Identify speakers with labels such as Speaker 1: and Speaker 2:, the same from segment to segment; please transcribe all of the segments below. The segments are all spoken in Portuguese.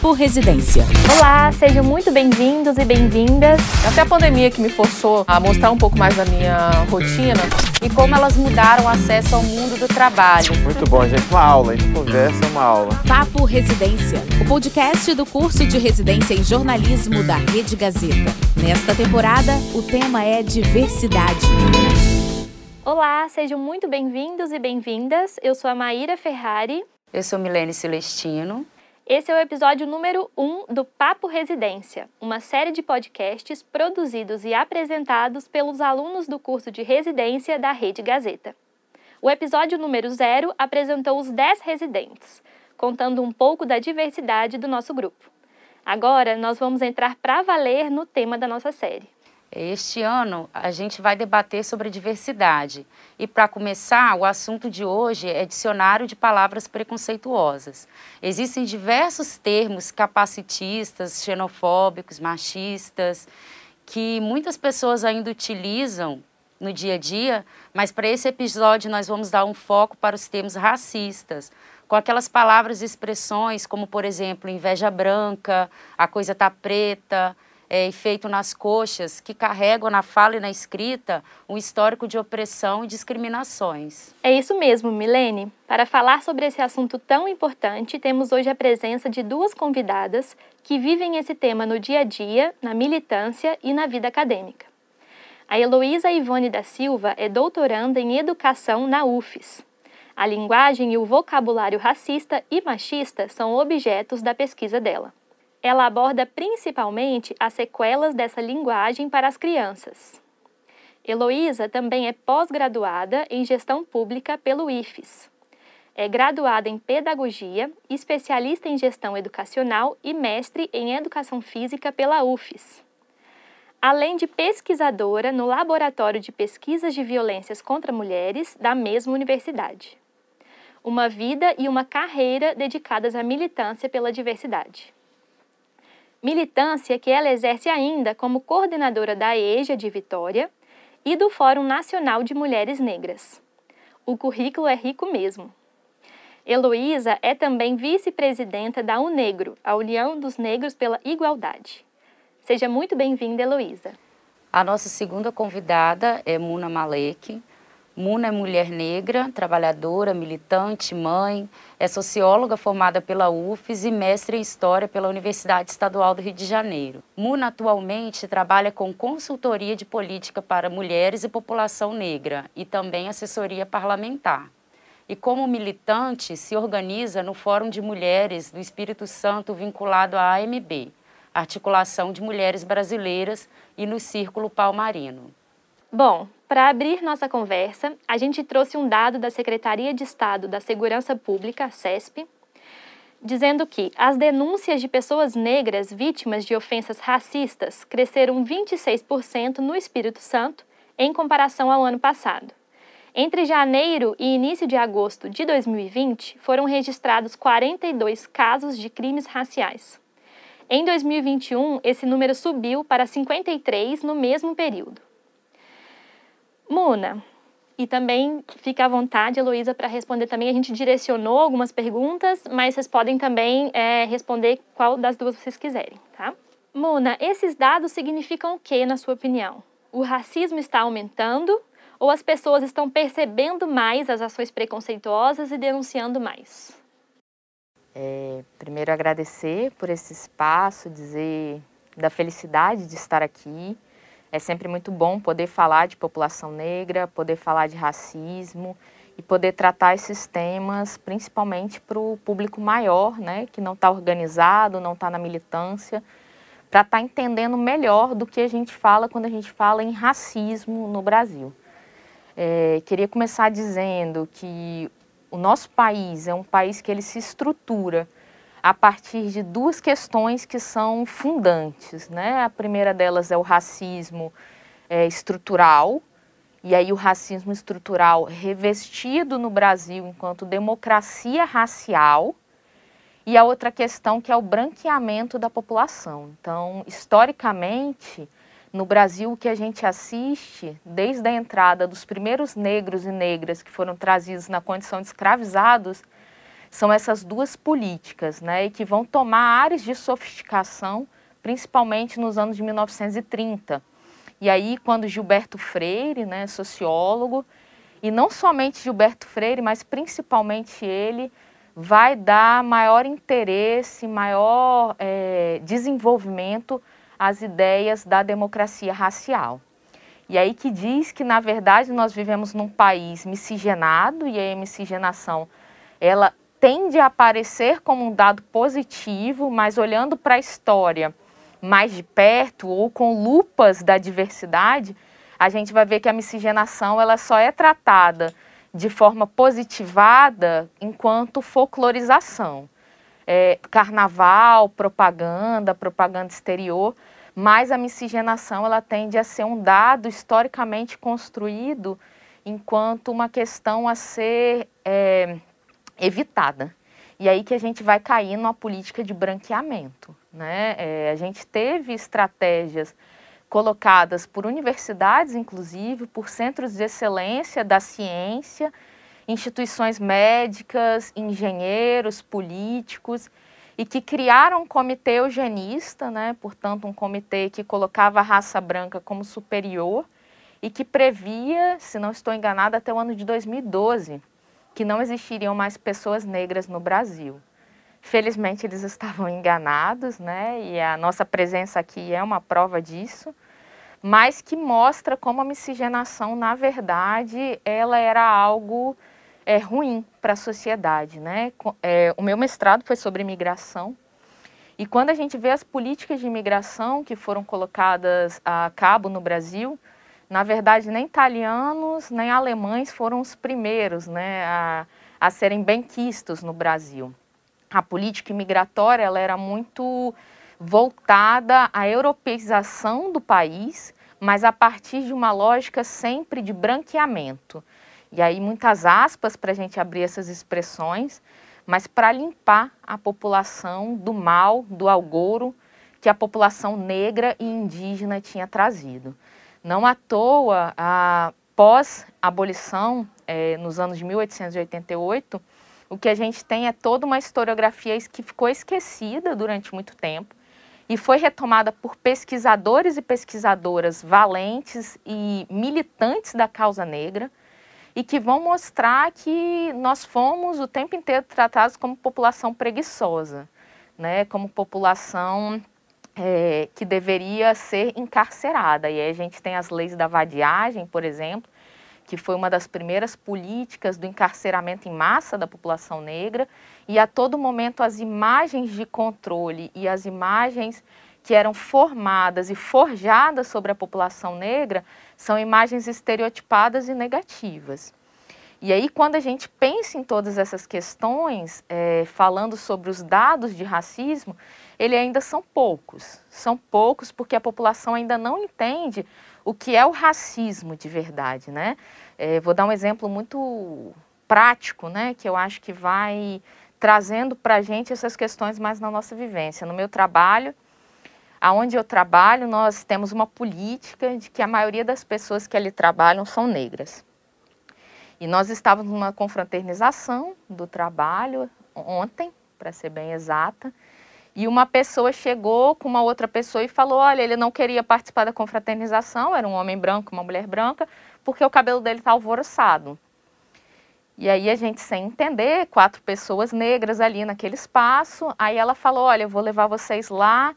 Speaker 1: Papo Residência.
Speaker 2: Olá, sejam muito bem-vindos e bem-vindas.
Speaker 3: Até a pandemia que me forçou a mostrar um pouco mais da minha rotina
Speaker 4: e como elas mudaram o acesso ao mundo do trabalho.
Speaker 5: Muito bom, gente. Uma aula, a gente conversa, uma aula.
Speaker 1: Papo Residência, o podcast do curso de residência em jornalismo da Rede Gazeta. Nesta temporada, o tema é diversidade.
Speaker 2: Olá, sejam muito bem-vindos e bem-vindas. Eu sou a Maíra Ferrari.
Speaker 4: Eu sou Milene Celestino.
Speaker 2: Esse é o episódio número 1 do Papo Residência, uma série de podcasts produzidos e apresentados pelos alunos do curso de residência da Rede Gazeta. O episódio número 0 apresentou os 10 residentes, contando um pouco da diversidade do nosso grupo. Agora, nós vamos entrar para valer no tema da nossa série.
Speaker 4: Este ano, a gente vai debater sobre diversidade. E, para começar, o assunto de hoje é dicionário de palavras preconceituosas. Existem diversos termos capacitistas, xenofóbicos, machistas, que muitas pessoas ainda utilizam no dia a dia, mas para esse episódio nós vamos dar um foco para os termos racistas, com aquelas palavras e expressões como, por exemplo, inveja branca, a coisa tá preta, e feito nas coxas, que carregam na fala e na escrita um histórico de opressão e discriminações.
Speaker 2: É isso mesmo, Milene. Para falar sobre esse assunto tão importante, temos hoje a presença de duas convidadas que vivem esse tema no dia a dia, na militância e na vida acadêmica. A Heloísa Ivone da Silva é doutoranda em Educação na UFES. A linguagem e o vocabulário racista e machista são objetos da pesquisa dela. Ela aborda principalmente as sequelas dessa linguagem para as crianças. Heloísa também é pós-graduada em Gestão Pública pelo IFES. É graduada em Pedagogia, especialista em Gestão Educacional e mestre em Educação Física pela UFES. Além de pesquisadora no Laboratório de Pesquisas de Violências contra Mulheres da mesma universidade. Uma vida e uma carreira dedicadas à militância pela diversidade. Militância que ela exerce ainda como coordenadora da EJA de Vitória e do Fórum Nacional de Mulheres Negras. O currículo é rico mesmo. Heloísa é também vice-presidenta da UNEGRO, a União dos Negros pela Igualdade. Seja muito bem-vinda, Heloísa.
Speaker 4: A nossa segunda convidada é Muna Malek. Muna é mulher negra, trabalhadora, militante, mãe, é socióloga formada pela UFES e mestre em História pela Universidade Estadual do Rio de Janeiro. Muna atualmente trabalha com consultoria de política para mulheres e população negra e também assessoria parlamentar. E como militante se organiza no Fórum de Mulheres do Espírito Santo vinculado à AMB, Articulação de Mulheres Brasileiras, e no Círculo Palmarino.
Speaker 2: Bom, para abrir nossa conversa, a gente trouxe um dado da Secretaria de Estado da Segurança Pública, SESP, dizendo que as denúncias de pessoas negras vítimas de ofensas racistas cresceram 26% no Espírito Santo em comparação ao ano passado. Entre janeiro e início de agosto de 2020, foram registrados 42 casos de crimes raciais. Em 2021, esse número subiu para 53 no mesmo período. Muna, e também fica à vontade, Heloísa, para responder também. A gente direcionou algumas perguntas, mas vocês podem também responder qual das duas vocês quiserem, tá? Muna, esses dados significam o que, na sua opinião? O racismo está aumentando ou as pessoas estão percebendo mais as ações preconceituosas e denunciando mais?
Speaker 6: Primeiro, agradecer por esse espaço, dizer da felicidade de estar aqui. É sempre muito bom poder falar de população negra, poder falar de racismo e poder tratar esses temas principalmente para o público maior, né, que não está organizado, não está na militância, para estar entendendo melhor do que a gente fala quando a gente fala em racismo no Brasil. Queria começar dizendo que o nosso país é um país que ele se estrutura a partir de duas questões que são fundantes, né? A primeira delas é o racismo estrutural, e aí o racismo estrutural revestido no Brasil enquanto democracia racial, e a outra questão que é o branqueamento da população. Então, historicamente, no Brasil, o que a gente assiste, desde a entrada dos primeiros negros e negras que foram trazidos na condição de escravizados, são essas duas políticas, né, e que vão tomar áreas de sofisticação, principalmente nos anos de 1930. E aí, quando Gilberto Freire, né, sociólogo, e não somente Gilberto Freire, mas principalmente ele, vai dar maior interesse, maior desenvolvimento às ideias da democracia racial. E aí que diz que, na verdade, nós vivemos num país miscigenado, e a miscigenação, ela tende a aparecer como um dado positivo, mas olhando para a história mais de perto ou com lupas da diversidade, a gente vai ver que a miscigenação ela só é tratada de forma positivada enquanto folclorização. Carnaval, propaganda exterior, mas a miscigenação ela tende a ser um dado historicamente construído enquanto uma questão a ser evitada. E aí que a gente vai cair numa política de branqueamento, né? A gente teve estratégias colocadas por universidades, inclusive, por centros de excelência da ciência, instituições médicas, engenheiros, políticos, e que criaram um comitê eugenista, né? Portanto, um comitê que colocava a raça branca como superior e que previa, se não estou enganada, até o ano de 2012, que não existiriam mais pessoas negras no Brasil. Felizmente, eles estavam enganados, né? E a nossa presença aqui é uma prova disso, mas que mostra como a miscigenação, na verdade, ela era algo ruim para a sociedade, né? O meu mestrado foi sobre imigração, e quando a gente vê as políticas de imigração que foram colocadas a cabo no Brasil, na verdade, nem italianos, nem alemães foram os primeiros, né, a serem benquistos no Brasil. A política imigratória ela era muito voltada à europeização do país, mas a partir de uma lógica sempre de branqueamento. E aí muitas aspas para a gente abrir essas expressões, mas para limpar a população do mal, do algouro que a população negra e indígena tinha trazido. Não à toa, após a abolição, nos anos de 1888, o que a gente tem é toda uma historiografia que ficou esquecida durante muito tempo e foi retomada por pesquisadores e pesquisadoras valentes e militantes da causa negra e que vão mostrar que nós fomos o tempo inteiro tratados como população preguiçosa, né? Como população que deveria ser encarcerada. E aí a gente tem as leis da vadiagem, por exemplo, que foi uma das primeiras políticas do encarceramento em massa da população negra, e a todo momento as imagens de controle e as imagens que eram formadas e forjadas sobre a população negra são imagens estereotipadas e negativas. E aí, quando a gente pensa em todas essas questões, falando sobre os dados de racismo, eles ainda são poucos porque a população ainda não entende o que é o racismo de verdade, né? Vou dar um exemplo muito prático, né, que eu acho que vai trazendo para a gente essas questões mais na nossa vivência. No meu trabalho, aonde eu trabalho, nós temos uma política de que a maioria das pessoas que ali trabalham são negras. E nós estávamos numa confraternização do trabalho ontem, para ser bem exata, e uma pessoa chegou com uma outra pessoa e falou, olha, ele não queria participar da confraternização, era um homem branco, uma mulher branca, porque o cabelo dele está alvoroçado. E aí a gente, sem entender, 4 pessoas negras ali naquele espaço, aí ela falou, olha, eu vou levar vocês lá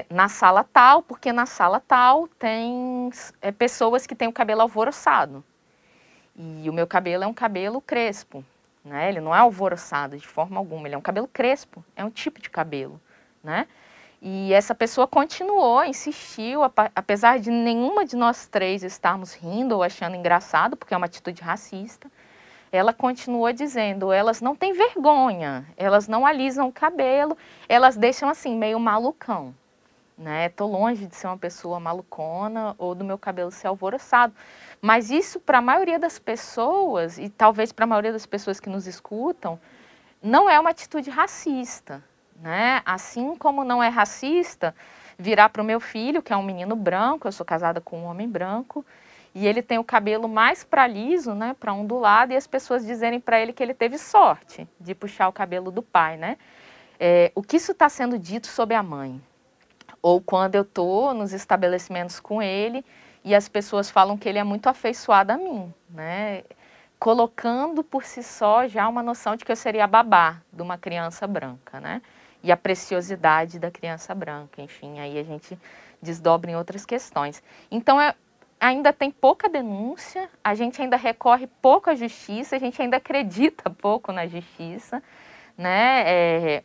Speaker 6: na sala tal, porque na sala tal tem pessoas que têm o cabelo alvoroçado. E o meu cabelo é um cabelo crespo, né? Ele não é alvoroçado de forma alguma, ele é um cabelo crespo, é um tipo de cabelo, né? E essa pessoa continuou, insistiu, apesar de nenhuma de nós 3 estarmos rindo ou achando engraçado, porque é uma atitude racista, ela continuou dizendo, elas não têm vergonha, elas não alisam o cabelo, elas deixam assim, meio malucão, né? Tô longe de ser uma pessoa malucona ou do meu cabelo ser alvoroçado. Mas isso, para a maioria das pessoas, e talvez para a maioria das pessoas que nos escutam, não é uma atitude racista, né? Assim como não é racista virar para o meu filho, que é um menino branco, eu sou casada com um homem branco, e ele tem o cabelo mais para liso, né, para ondulado, e as pessoas dizerem para ele que ele teve sorte de puxar o cabelo do pai, né? O que isso está sendo dito sobre a mãe? Ou quando eu estou nos estabelecimentos com ele e as pessoas falam que ele é muito afeiçoado a mim, né? Colocando por si só já uma noção de que eu seria a babá de uma criança branca, né? E a preciosidade da criança branca, enfim, aí a gente desdobra em outras questões. Então, ainda tem pouca denúncia, a gente ainda recorre pouco à justiça, a gente ainda acredita pouco na justiça, né?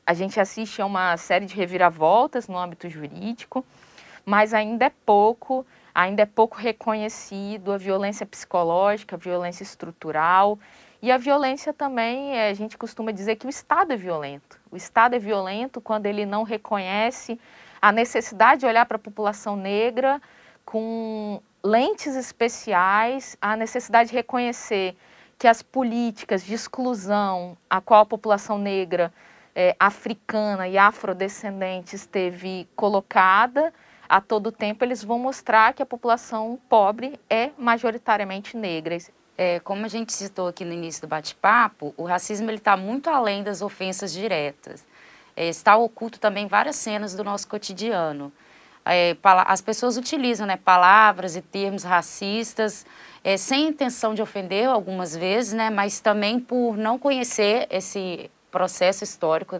Speaker 6: A gente assiste a uma série de reviravoltas no âmbito jurídico, mas ainda é pouco reconhecido a violência psicológica, a violência estrutural e a violência também, a gente costuma dizer que o Estado é violento. O Estado é violento quando ele não reconhece a necessidade de olhar para a população negra com lentes especiais, a necessidade de reconhecer que as políticas de exclusão a qual a população negra africana e afrodescendente esteve colocada a todo tempo, eles vão mostrar que a população pobre é majoritariamente negra.
Speaker 4: Como a gente citou aqui no início do bate-papo, o racismo está muito além das ofensas diretas. Está oculto também em várias cenas do nosso cotidiano. As pessoas utilizam, né, palavras e termos racistas sem intenção de ofender algumas vezes, né, mas também por não conhecer esse processo histórico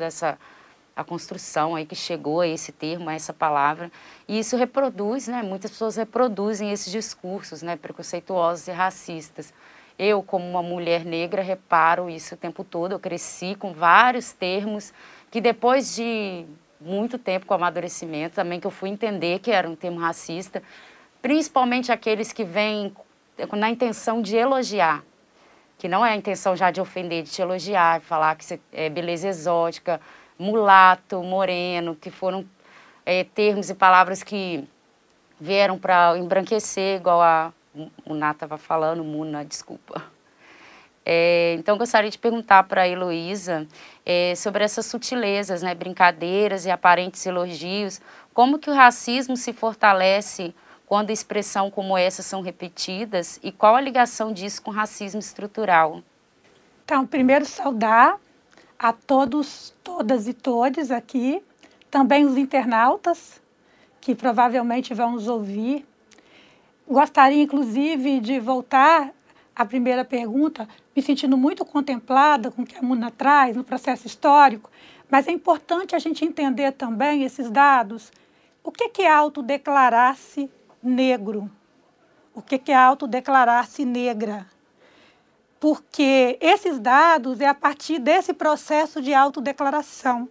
Speaker 4: a construção aí que chegou a esse termo, a essa palavra, e isso reproduz, né, muitas pessoas reproduzem esses discursos, né, preconceituosos e racistas. Eu, como uma mulher negra, reparo isso o tempo todo, eu cresci com vários termos que depois de muito tempo com amadurecimento também que eu fui entender que era um termo racista, principalmente aqueles que vêm na intenção de elogiar, que não é a intenção já de ofender, de te elogiar, falar que você é beleza exótica, mulato, moreno, que foram termos e palavras que vieram para embranquecer, igual o Ná estava falando, Muna, desculpa. Então, gostaria de perguntar para a Heloísa sobre essas sutilezas, né, brincadeiras e aparentes elogios, como que o racismo se fortalece quando expressão como essas são repetidas e qual a ligação disso com o racismo estrutural?
Speaker 7: Então, primeiro saudar a todos, todas e todes aqui, também os internautas que provavelmente vão nos ouvir. Gostaria, inclusive, de voltar à primeira pergunta, me sentindo muito contemplada com o que a Muna traz no processo histórico, mas é importante a gente entender também esses dados. O que é autodeclarar-se negro? O que é autodeclarar-se negra? Porque esses dados é a partir desse processo de autodeclaração.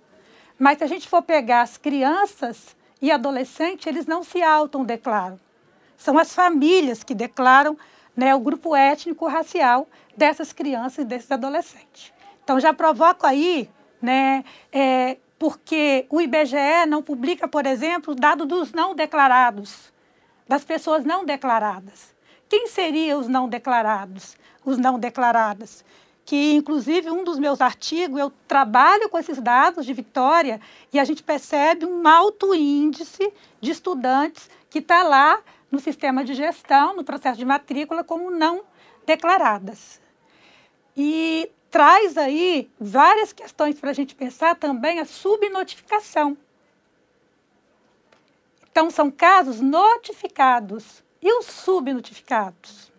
Speaker 7: Mas se a gente for pegar as crianças e adolescentes, eles não se autodeclaram. São as famílias que declaram, né, o grupo étnico-racial dessas crianças e desses adolescentes. Então, já provoco aí, né, porque o IBGE não publica, por exemplo, o dado dos não declarados, das pessoas não declaradas. Quem seriam os não declarados? Os não declaradas? Que, inclusive, um dos meus artigos, eu trabalho com esses dados de Vitória e a gente percebe um alto índice de estudantes que está lá no sistema de gestão, no processo de matrícula, como não declaradas. E traz aí várias questões para a gente pensar também a subnotificação. Então, são casos notificados e os subnotificados.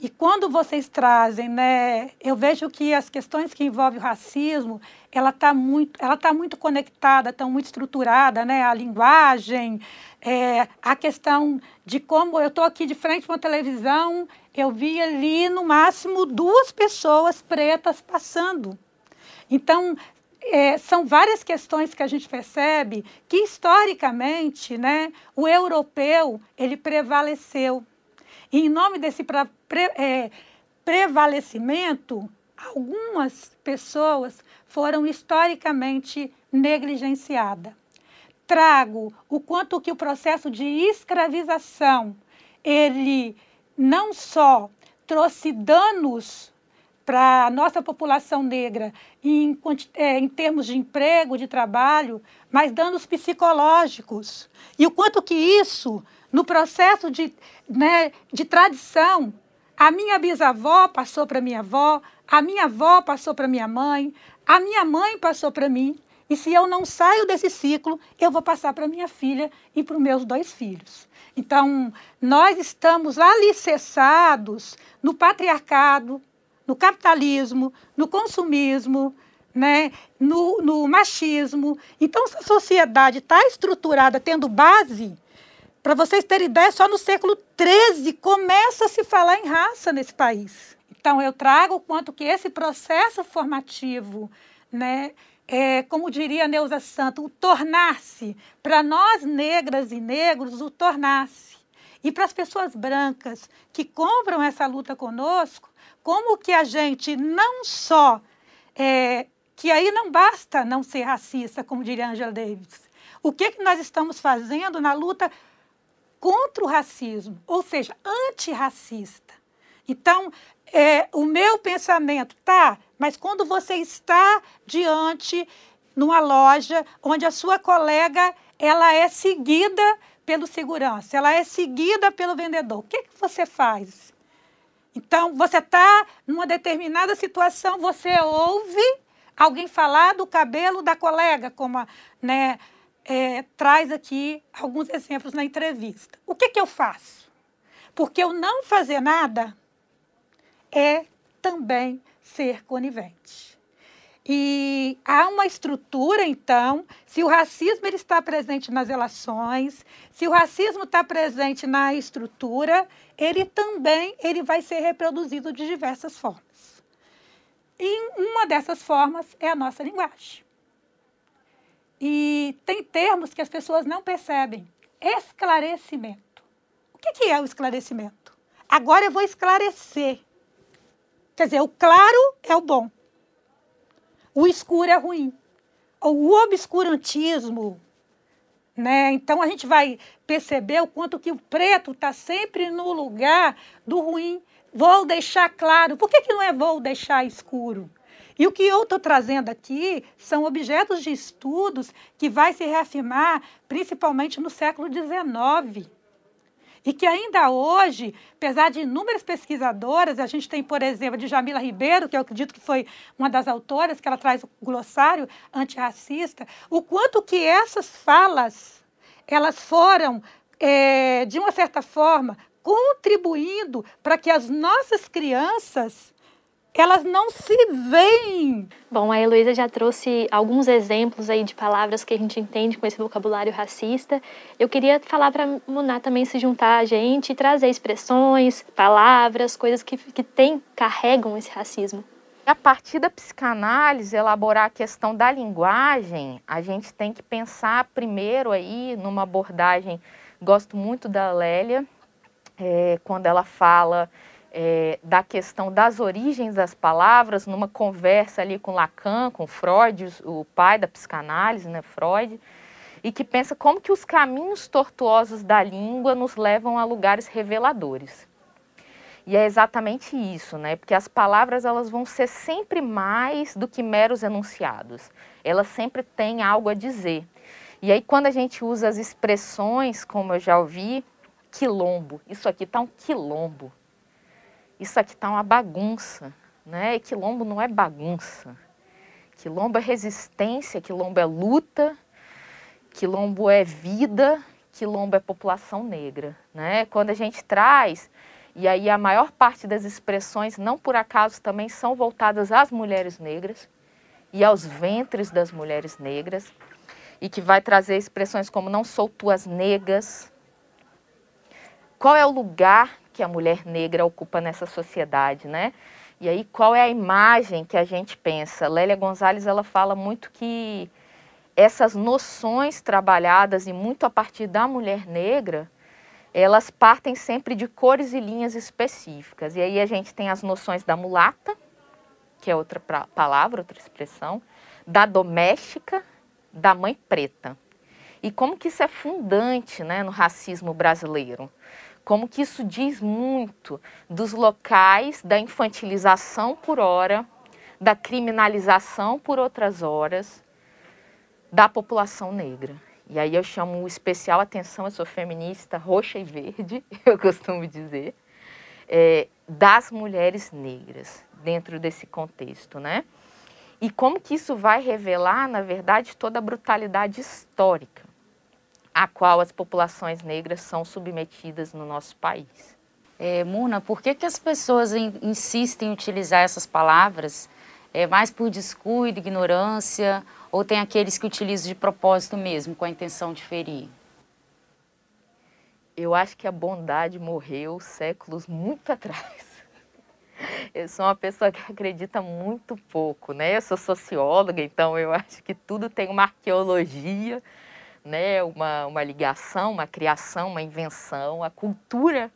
Speaker 7: E quando vocês trazem, né, eu vejo que as questões que envolvem o racismo, ela tá muito conectada, está muito estruturada, né, a linguagem, a questão de como eu estou aqui de frente para uma televisão, eu vi ali no máximo 2 pessoas pretas passando. Então, são várias questões que a gente percebe que, historicamente, né, o europeu ele prevaleceu. E, em nome desse prevalecimento, algumas pessoas foram historicamente negligenciadas. Trago o quanto que o processo de escravização, ele não só trouxe danos para a nossa população negra em termos de emprego, de trabalho, mas danos psicológicos. E o quanto que isso, no processo de tradição, a minha bisavó passou para minha avó, a minha avó passou para minha mãe, a minha mãe passou para mim, e se eu não saio desse ciclo, eu vou passar para minha filha e para os meus 2 filhos. Então, nós estamos alicerçados no patriarcado, no capitalismo, no consumismo, né, no machismo. Então, se a sociedade está estruturada, tendo base, para vocês terem ideia, só no século XIII começa a se falar em raça nesse país. Então, eu trago o quanto que esse processo formativo, né, como diria Neuza Santos, o tornar-se, para nós negras e negros, o tornar-se. E para as pessoas brancas que compram essa luta conosco, como que a gente não só, que aí não basta não ser racista, como diria Angela Davis, o que nós estamos fazendo na luta contra o racismo, ou seja, antirracista. Então, o meu pensamento, mas quando você está diante numa loja onde a sua colega ela é seguida pelo segurança, ela é seguida pelo vendedor, o que você faz? Então, você está numa determinada situação, você ouve alguém falar do cabelo da colega, como traz aqui alguns exemplos na entrevista. O que eu faço? Porque eu não fazer nada é também ser conivente. E há uma estrutura, então, se o racismo ele está presente nas relações, se o racismo está presente na estrutura, ele vai ser reproduzido de diversas formas. E uma dessas formas é a nossa linguagem. E tem termos que as pessoas não percebem. Esclarecimento. O que é o esclarecimento? Agora eu vou esclarecer. Quer dizer, o claro é o bom. O escuro é ruim. O obscurantismo, né? Então, a gente vai perceber o quanto que o preto está sempre no lugar do ruim. Vou deixar claro. Por que não é vou deixar escuro? E o que eu estou trazendo aqui são objetos de estudos que vai se reafirmar principalmente no século XIX. E que ainda hoje, apesar de inúmeras pesquisadoras, a gente tem, por exemplo, a Djamila Ribeiro, que eu acredito que foi uma das autoras, que ela traz o glossário antirracista, o quanto que essas falas, elas foram, de uma certa forma, contribuindo para que as nossas crianças elas não se veem.
Speaker 2: Bom, a Heloísa já trouxe alguns exemplos aí de palavras que a gente entende com esse vocabulário racista. Eu queria falar para a Muná também se juntar a gente e trazer expressões, palavras, coisas que carregam esse racismo.
Speaker 6: A partir da psicanálise, elaborar a questão da linguagem, a gente tem que pensar primeiro aí numa abordagem, gosto muito da Lélia, quando ela fala da questão das origens das palavras, numa conversa ali com Lacan, com Freud, o pai da psicanálise, né, Freud, e que pensa como que os caminhos tortuosos da língua nos levam a lugares reveladores. E é exatamente isso, né? Porque as palavras elas vão ser sempre mais do que meros enunciados. Elas sempre têm algo a dizer. E aí quando a gente usa as expressões, como eu já ouvi, quilombo, isso aqui está um quilombo. Isso aqui está uma bagunça, né? E quilombo não é bagunça. Quilombo é resistência, quilombo é luta, quilombo é vida, quilombo é população negra, né? Quando a gente traz, e aí a maior parte das expressões, não por acaso, também são voltadas às mulheres negras e aos ventres das mulheres negras, e que vai trazer expressões como não sou tuas negas. Qual é o lugar que a mulher negra ocupa nessa sociedade, né? E aí, qual é a imagem que a gente pensa? Lélia Gonzalez, ela fala muito que essas noções trabalhadas e muito a partir da mulher negra, elas partem sempre de cores e linhas específicas. E aí a gente tem as noções da mulata, que é outra palavra, outra expressão, da doméstica, da mãe preta. E como que isso é fundante, né, no racismo brasileiro? como que isso diz muito dos locais da infantilização por hora, da criminalização por outras horas da população negra. E aí eu chamo especial atenção, eu sou feminista roxa e verde, eu costumo dizer, das mulheres negras dentro desse contexto, né? E como que isso vai revelar, na verdade, toda a brutalidade histórica a qual as populações negras são submetidas no nosso país.
Speaker 4: Muna, por que as pessoas insistem em utilizar essas palavras? É mais por descuido, ignorância, ou tem aqueles que utilizam de propósito mesmo, com a intenção de ferir?
Speaker 6: Eu acho que a bondade morreu séculos muito atrás. Eu sou uma pessoa que acredita muito pouco, né? Eu sou socióloga, então eu acho que tudo tem uma arqueologia, né? Uma ligação, uma criação, uma invenção. A cultura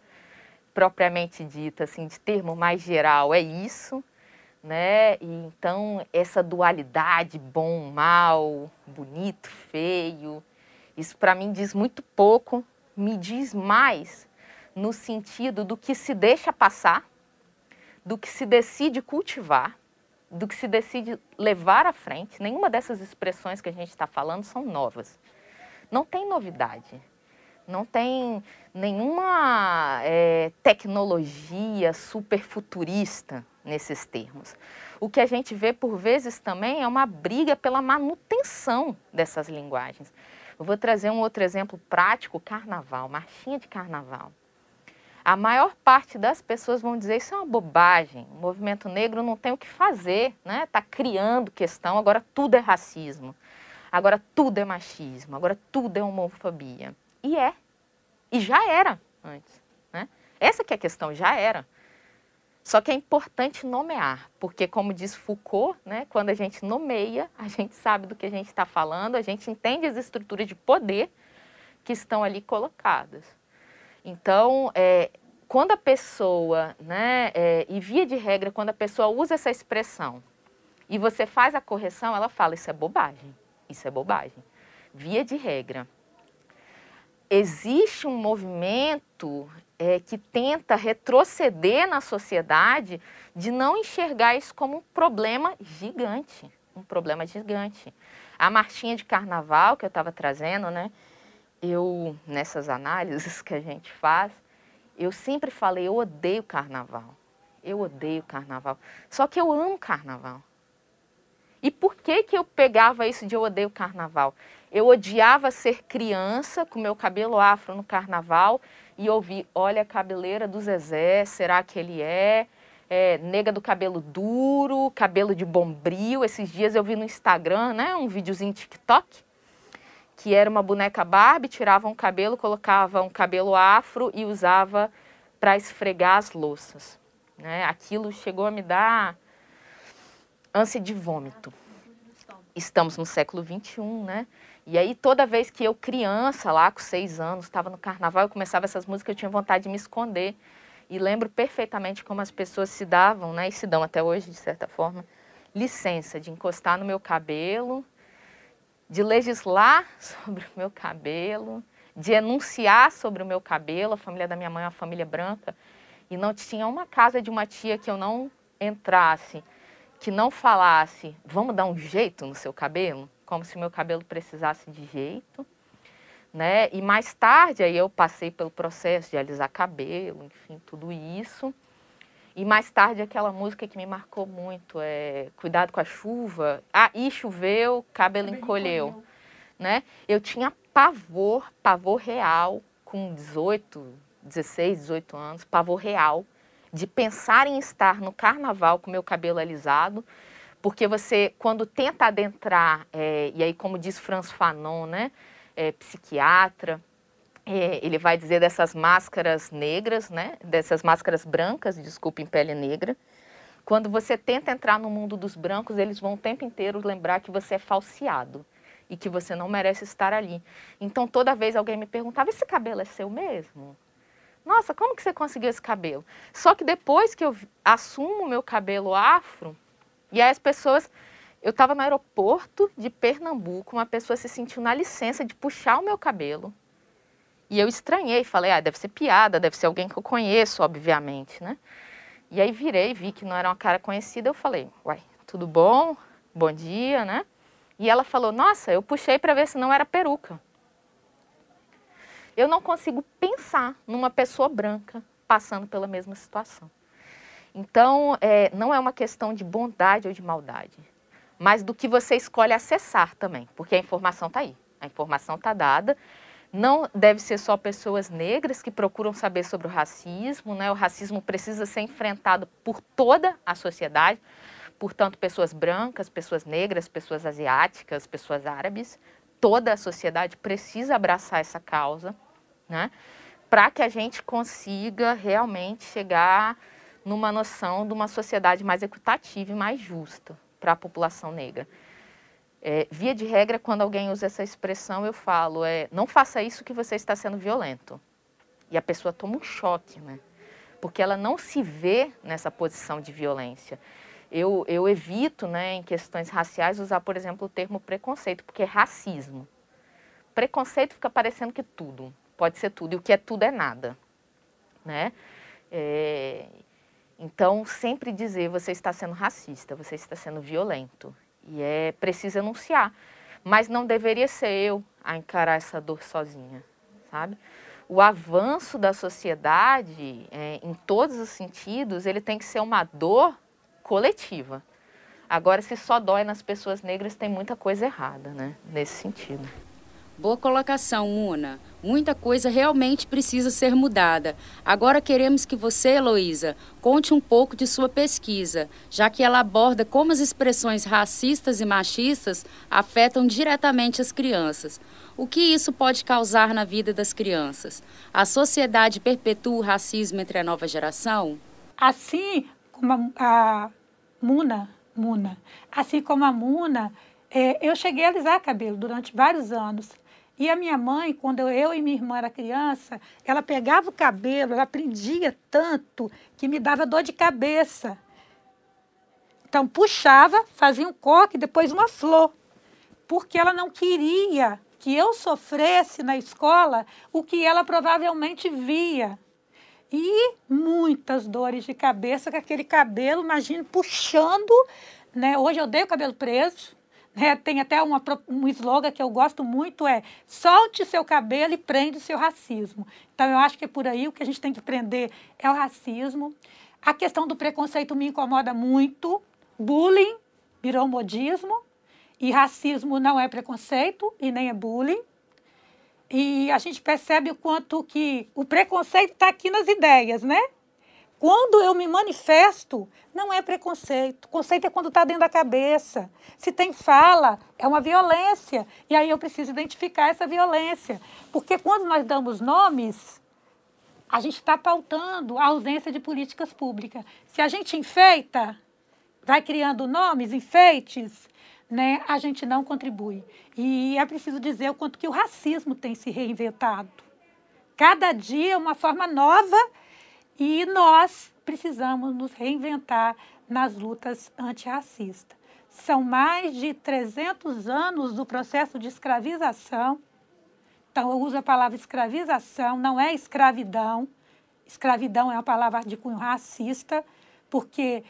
Speaker 6: propriamente dita, assim, de termo mais geral, é isso, né? E então essa dualidade bom, mal, bonito, feio, isso para mim diz muito pouco, me diz mais no sentido do que se deixa passar, do que se decide cultivar, do que se decide levar à frente. Nenhuma dessas expressões que a gente está falando são novas. Não tem novidade, não tem nenhuma tecnologia super futurista nesses termos. O que a gente vê por vezes também é uma briga pela manutenção dessas linguagens. Eu vou trazer um outro exemplo prático, carnaval, marchinha de carnaval. A maior parte das pessoas vão dizer isso é uma bobagem, o movimento negro não tem o que fazer, né? Está criando questão, agora tudo é racismo. Agora tudo é machismo, agora tudo é homofobia. E já era antes, né? Essa que é a questão, já era. Só que é importante nomear, porque como diz Foucault, né, quando a gente nomeia, a gente sabe do que a gente está falando, a gente entende as estruturas de poder que estão ali colocadas. Então, quando a pessoa, né, e via de regra, quando a pessoa usa essa expressão e você faz a correção, ela fala, isso é bobagem. Isso é bobagem. Via de regra. Existe um movimento que tenta retroceder na sociedade de não enxergar isso como um problema gigante. Um problema gigante. A marchinha de carnaval que eu estava trazendo, né? Nessas análises que a gente faz, eu sempre falei, eu odeio carnaval. Eu odeio carnaval. Só que eu amo carnaval. E por que eu pegava isso de eu odeio carnaval? Eu odiava ser criança com meu cabelo afro no carnaval e ouvir, olha a cabeleira do Zezé, será que ele nega do cabelo duro, cabelo de bombril. Esses dias eu vi no Instagram, né, um videozinho TikTok, que era uma boneca Barbie, tirava um cabelo, colocava um cabelo afro e usava para esfregar as louças. Né? Aquilo chegou a me dar ânsia de vômito. Estamos no século XXI, né? E aí toda vez que eu criança, lá com 6 anos, estava no carnaval, eu começava essas músicas, eu tinha vontade de me esconder. E lembro perfeitamente como as pessoas se davam, né? E se dão até hoje, de certa forma, licença de encostar no meu cabelo, de legislar sobre o meu cabelo, de enunciar sobre o meu cabelo. A família da minha mãe é uma família branca e não tinha uma casa de uma tia que eu não entrasse, que não falasse, vamos dar um jeito no seu cabelo, como se o meu cabelo precisasse de jeito, né? E mais tarde aí eu passei pelo processo de alisar cabelo, enfim, tudo isso. E mais tarde aquela música que me marcou muito, Cuidado com a chuva, e choveu, cabelo encolheu, né? Eu tinha pavor real, com 16, 18 anos, pavor real, de pensar em estar no carnaval com meu cabelo alisado, porque você, quando tenta adentrar, e aí como diz Frantz Fanon, né, psiquiatra, ele vai dizer dessas máscaras negras, né, dessas máscaras brancas, desculpa, em pele negra, quando você tenta entrar no mundo dos brancos, eles vão o tempo inteiro lembrar que você é falseado e que você não merece estar ali. Então toda vez alguém me perguntava, esse cabelo é seu mesmo? Nossa, como que você conseguiu esse cabelo? Só que depois que eu assumo o meu cabelo afro, e aí as pessoas... Eu estava no aeroporto de Pernambuco, uma pessoa se sentiu na licença de puxar o meu cabelo E eu estranhei, falei, deve ser piada, deve ser alguém que eu conheço, obviamente, né? E aí virei, vi que não era uma cara conhecida, eu falei, uai, tudo bom? Bom dia, né? E ela falou, nossa, eu puxei para ver se não era peruca. Eu não consigo pensar numa pessoa branca passando pela mesma situação. Então, não é uma questão de bondade ou de maldade, mas do que você escolhe acessar também, porque a informação está aí, a informação está dada. Não deve ser só pessoas negras que procuram saber sobre o racismo, né? O racismo precisa ser enfrentado por toda a sociedade, portanto, pessoas brancas, pessoas negras, pessoas asiáticas, pessoas árabes, toda a sociedade precisa abraçar essa causa, né? Para que a gente consiga realmente chegar numa noção de uma sociedade mais equitativa e mais justa para a população negra. Via de regra, quando alguém usa essa expressão, eu falo, não faça isso que você está sendo violento. E a pessoa toma um choque, né? Porque ela não se vê nessa posição de violência. Eu evito, né, em questões raciais, usar, por exemplo, o termo preconceito, porque é racismo. Preconceito fica parecendo que tudo, pode ser tudo, e o que é tudo é nada, né? Então, sempre dizer, você está sendo racista, você está sendo violento. E é preciso enunciar, mas não deveria ser eu a encarar essa dor sozinha, sabe? O avanço da sociedade, em todos os sentidos, ele tem que ser uma dor coletiva. Agora, se só dói nas pessoas negras, tem muita coisa errada, né? Nesse sentido.
Speaker 4: Boa colocação, Una. Muita coisa realmente precisa ser mudada. Agora queremos que você, Heloísa, conte um pouco de sua pesquisa, já que ela aborda como as expressões racistas e machistas afetam diretamente as crianças. O que isso pode causar na vida das crianças? A sociedade perpetua o racismo entre a nova geração?
Speaker 7: Assim como a Muna, assim como a Muna, eu cheguei a alisar cabelo durante vários anos. E a minha mãe, quando eu e minha irmã era criança, ela pegava o cabelo, ela prendia tanto que me dava dor de cabeça. Então, puxava, fazia um coque, depois uma flor, porque ela não queria que eu sofresse na escola o que ela provavelmente via. E muitas dores de cabeça com aquele cabelo, imagine, puxando, né? Hoje eu dei o cabelo preso. Tem até um slogan que eu gosto muito, solte seu cabelo e prende o seu racismo. Então, eu acho que é por aí, o que a gente tem que prender é o racismo. A questão do preconceito me incomoda muito. Bullying virou modismo e racismo não é preconceito e nem é bullying. E a gente percebe o quanto que o preconceito está aqui nas ideias, né? Quando eu me manifesto, não é preconceito. Conceito é quando está dentro da cabeça. Se tem fala, é uma violência. E aí eu preciso identificar essa violência. Porque quando nós damos nomes, a gente está pautando a ausência de políticas públicas. Se a gente enfeita, vai criando nomes, enfeites, né, a gente não contribui. E é preciso dizer o quanto que o racismo tem se reinventado. Cada dia é uma forma nova. E nós precisamos nos reinventar nas lutas antirracistas. São mais de 300 anos do processo de escravização. Então, eu uso a palavra escravização, não é escravidão. Escravidão é uma palavra de cunho racista, porque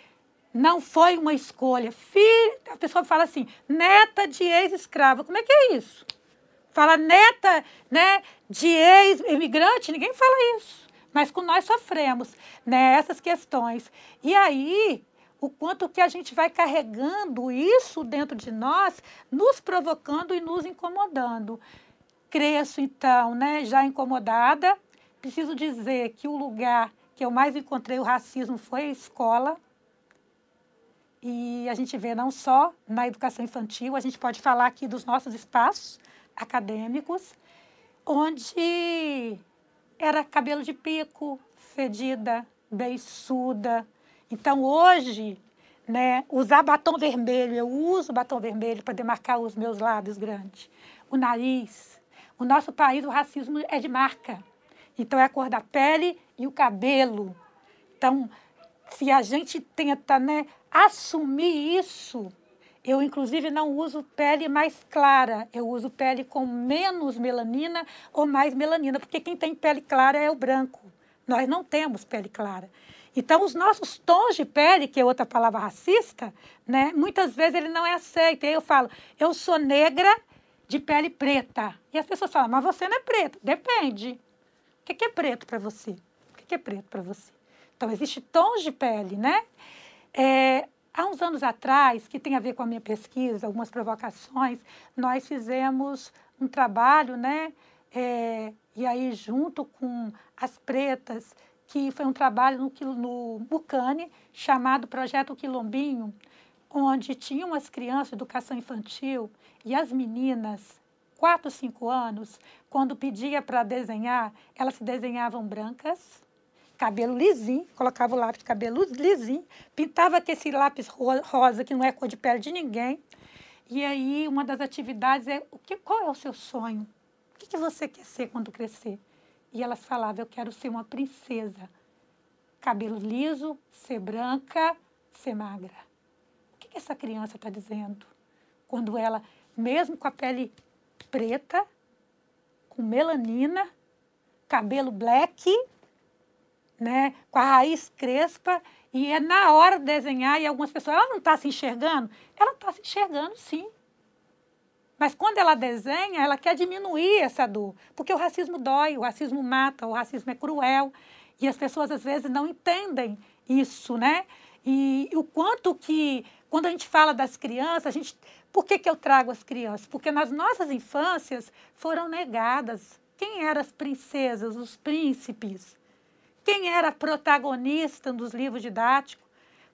Speaker 7: não foi uma escolha. Filha, a pessoa fala assim, neta de ex-escrava. Como é que é isso? Fala neta, né, de ex-imigrante, ninguém fala isso. Mas com nós sofremos, né, essas questões. E aí, o quanto que a gente vai carregando isso dentro de nós, nos provocando e nos incomodando. Cresço, então, né, já incomodada. Preciso dizer que o lugar que eu mais encontrei o racismo foi a escola. E a gente vê não só na educação infantil, a gente pode falar aqui dos nossos espaços acadêmicos, onde era cabelo de pico, fedida, beiçuda. Então, hoje, né, usar batom vermelho, eu uso batom vermelho para demarcar os meus lábios grandes. O nariz. O nosso país, o racismo é de marca. Então, é a cor da pele e o cabelo. Então, se a gente tenta, né, assumir isso, Eu, inclusive, não uso pele mais clara, eu uso pele com menos melanina ou mais melanina, porque quem tem pele clara é o branco. Nós não temos pele clara. Então, os nossos tons de pele, que é outra palavra racista, né, muitas vezes ele não é aceito. E aí eu falo, eu sou negra de pele preta. E as pessoas falam, mas você não é preta. Depende. O que é preto para você? O que é preto para você? Então, existem tons de pele, né? Há uns anos atrás, que tem a ver com a minha pesquisa, algumas provocações, nós fizemos um trabalho, né? E aí, junto com as pretas, que foi um trabalho no Bucane, chamado Projeto Quilombinho, onde tinham as crianças de educação infantil e as meninas, 4, 5 anos, quando pedia para desenhar, elas se desenhavam brancas, cabelo lisinho, colocava o lápis de cabelo lisinho, pintava com esse lápis rosa, que não é cor de pele de ninguém. E aí, uma das atividades é, qual é o seu sonho? O que você quer ser quando crescer? E elas falavam, eu quero ser uma princesa. Cabelo liso, ser branca, ser magra. O que essa criança está dizendo? Quando ela, mesmo com a pele preta, com melanina, cabelo black, né, com a raiz crespa, e é na hora de desenhar, e algumas pessoas, ela não está se enxergando? Ela está se enxergando, sim. Mas quando ela desenha, ela quer diminuir essa dor, porque o racismo dói, o racismo mata, o racismo é cruel, e as pessoas, às vezes, não entendem isso, né? E o quanto que, quando a gente fala das crianças, por que eu trago as crianças? Porque nas nossas infâncias foram negadas. Quem eram as princesas, os príncipes? Quem era a protagonista dos livros didáticos?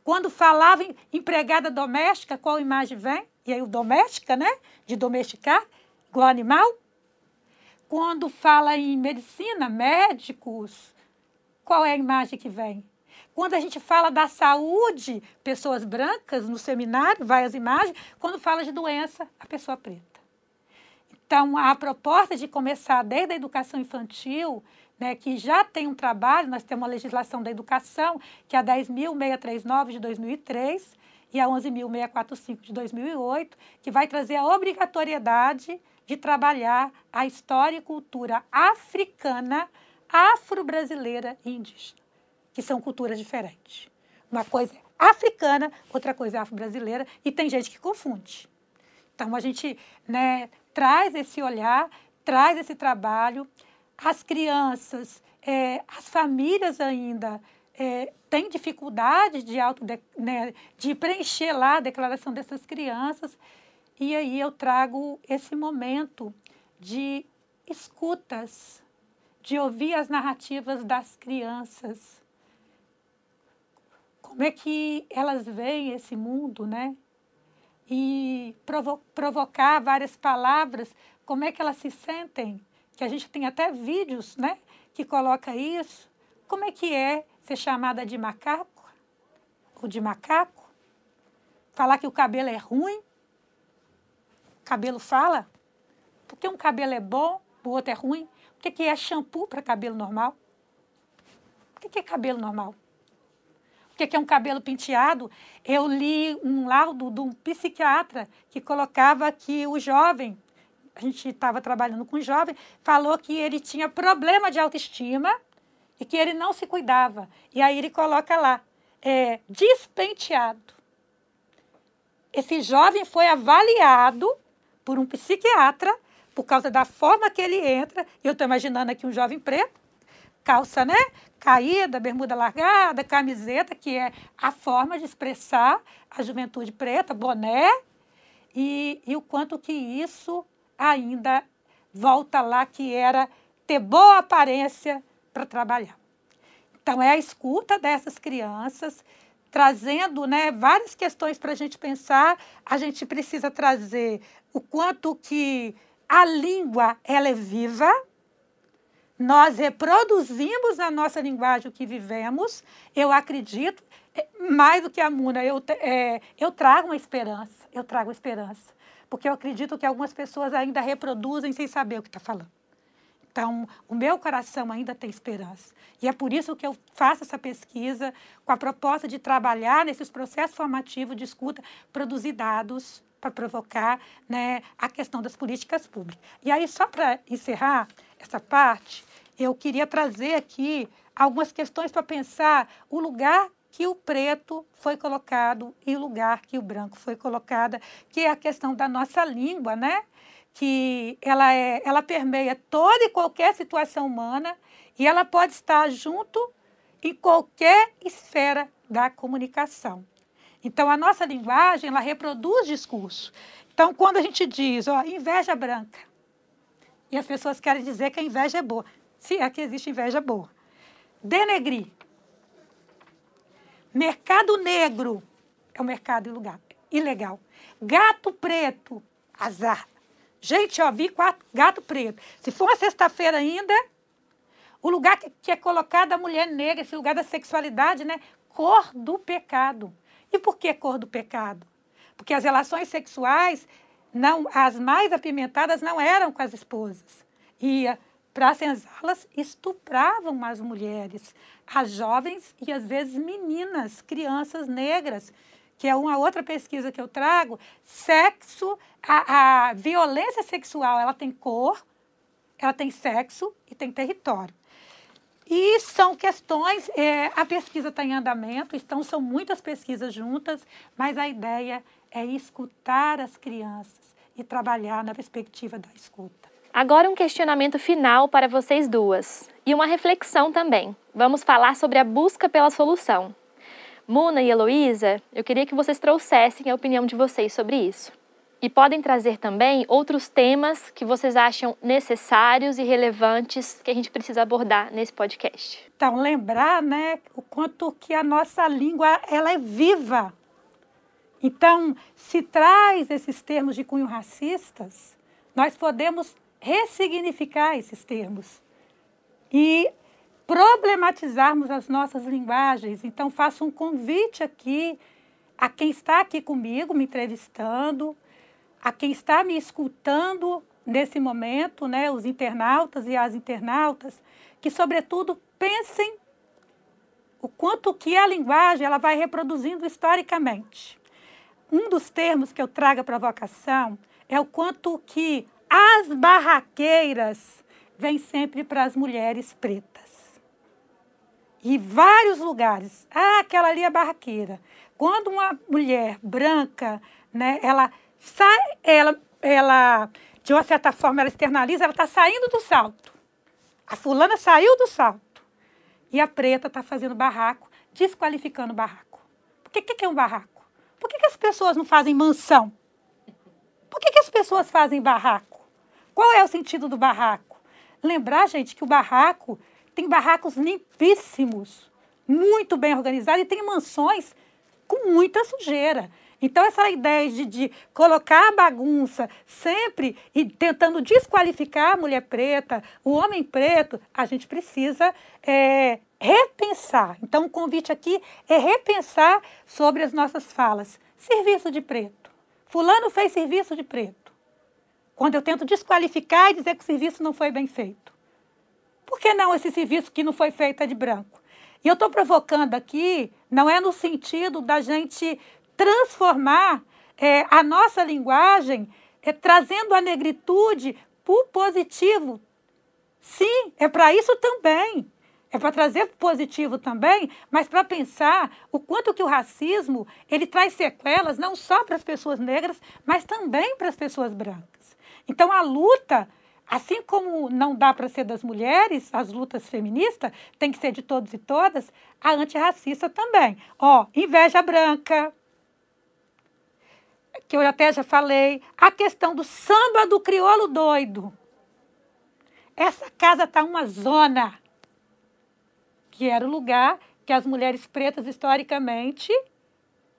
Speaker 7: Quando falava em empregada doméstica, qual imagem vem? E aí o doméstica, né? De domesticar, igual animal. Quando fala em medicina, médicos, qual é a imagem que vem? Quando a gente fala da saúde, pessoas brancas, no seminário, vai as imagens. Quando fala de doença, a pessoa preta. Então, a proposta de começar desde a educação infantil, né, que já tem um trabalho, nós temos uma legislação da educação, que é a 10.639 de 2003 e a 11.645 de 2008, que vai trazer a obrigatoriedade de trabalhar a história e cultura africana, afro-brasileira e indígena, que são culturas diferentes. Uma coisa é africana, outra coisa é afro-brasileira, e tem gente que confunde. Então, a gente, né, traz esse olhar, traz esse trabalho. As crianças, as famílias ainda têm dificuldade de preencher lá a declaração dessas crianças. E aí eu trago esse momento de escutas, de ouvir as narrativas das crianças. Como é que elas veem esse mundo, né? E provocar várias palavras, como é que elas se sentem, que a gente tem até vídeos, né, que coloca isso. Como é que é ser chamada de macaco ou de macaco? Falar que o cabelo é ruim? O cabelo fala? Porque um cabelo é bom, o outro é ruim? O que é shampoo para cabelo normal? O que é cabelo normal? O que é um cabelo penteado? Eu li um laudo de um psiquiatra que colocava que o jovem, a gente estava trabalhando com um jovem, falou que ele tinha problema de autoestima e que ele não se cuidava. E aí ele coloca lá, despenteado. Esse jovem foi avaliado por um psiquiatra por causa da forma que ele entra. Eu estou imaginando aqui um jovem preto, calça, né, caída, bermuda largada, camiseta, que é a forma de expressar a juventude preta, boné, e o quanto que isso ainda volta lá, que era ter boa aparência para trabalhar. Então, é a escuta dessas crianças, trazendo, né, várias questões para a gente pensar. A gente precisa trazer o quanto que a língua ela é viva. Nós reproduzimos a nossa linguagem o que vivemos. Eu acredito, mais do que a Muna, eu trago uma esperança. Eu trago esperança. Porque eu acredito que algumas pessoas ainda reproduzem sem saber o que está falando. Então, o meu coração ainda tem esperança. E é por isso que eu faço essa pesquisa com a proposta de trabalhar nesses processos formativos de escuta, produzir dados para provocar, né, a questão das políticas públicas. E aí, só para encerrar essa parte, eu queria trazer aqui algumas questões para pensar o lugar que o preto foi colocado e o lugar que o branco foi colocado, que é a questão da nossa língua, né? Que ela permeia toda e qualquer situação humana e ela pode estar junto em qualquer esfera da comunicação. Então, a nossa linguagem, ela reproduz discurso. Então, quando a gente diz, ó, inveja branca, e as pessoas querem dizer que a inveja é boa, se é que existe inveja boa. Denegrir. Mercado negro é um mercado ilegal. Gato preto, azar. Gente, ó, vi gato preto. Se for uma sexta-feira ainda, o lugar que é colocado a mulher negra, esse lugar da sexualidade, né? Cor do pecado. E por que cor do pecado? Porque as relações sexuais, as mais apimentadas, não eram com as esposas. Ia para senzá-las, estupravam as mulheres, as jovens e, às vezes, meninas, crianças negras, que é uma outra pesquisa que eu trago. Sexo, a violência sexual, ela tem cor, ela tem sexo e tem território. E são questões, a pesquisa está em andamento, então são muitas pesquisas juntas, mas a ideia é escutar as crianças e trabalhar na perspectiva da escuta.
Speaker 2: Agora um questionamento final para vocês duas e uma reflexão também. Vamos falar sobre a busca pela solução. Muna e Heloísa, eu queria que vocês trouxessem a opinião de vocês sobre isso. E podem trazer também outros temas que vocês acham necessários e relevantes que a gente precisa abordar nesse podcast.
Speaker 7: Então, lembrar, né, o quanto que a nossa língua ela é viva. Então, se traz esses termos de cunho racistas, nós podemos ressignificar esses termos e problematizarmos as nossas linguagens. Então, faço um convite aqui a quem está aqui comigo, me entrevistando, a quem está me escutando nesse momento, né, os internautas e as internautas, que, sobretudo, pensem o quanto que a linguagem ela vai reproduzindo historicamente. Um dos termos que eu trago à provocação é o quanto que as barraqueiras vêm sempre para as mulheres pretas. E vários lugares. Ah, aquela ali é barraqueira. Quando uma mulher branca, né, ela de uma certa forma, ela externaliza, ela está saindo do salto. A fulana saiu do salto. E a preta está fazendo barraco, desqualificando o barraco. Por que é um barraco? Por que as pessoas não fazem mansão? Por que as pessoas fazem barraco? Qual é o sentido do barraco? Lembrar, gente, que o barraco tem barracos limpíssimos, muito bem organizados, e tem mansões com muita sujeira. Então, essa ideia de colocar a bagunça sempre e tentando desqualificar a mulher preta, o homem preto, a gente precisa repensar. Então, o convite aqui é repensar sobre as nossas falas. Serviço de preto. Fulano fez serviço de preto. Quando eu tento desqualificar e dizer que o serviço não foi bem feito. Por que não esse serviço que não foi feito é de branco? E eu estou provocando aqui, não é no sentido da gente transformar a nossa linguagem, trazendo a negritude para o positivo. Sim, é para isso também. É para trazer positivo também, mas para pensar o quanto que o racismo ele traz sequelas não só para as pessoas negras, mas também para as pessoas brancas. Então, a luta, assim como não dá para ser das mulheres, as lutas feministas, tem que ser de todos e todas, a antirracista também. Ó, inveja branca, que eu até já falei, a questão do samba do crioulo doido. Essa casa está uma zona, que era o lugar que as mulheres pretas, historicamente,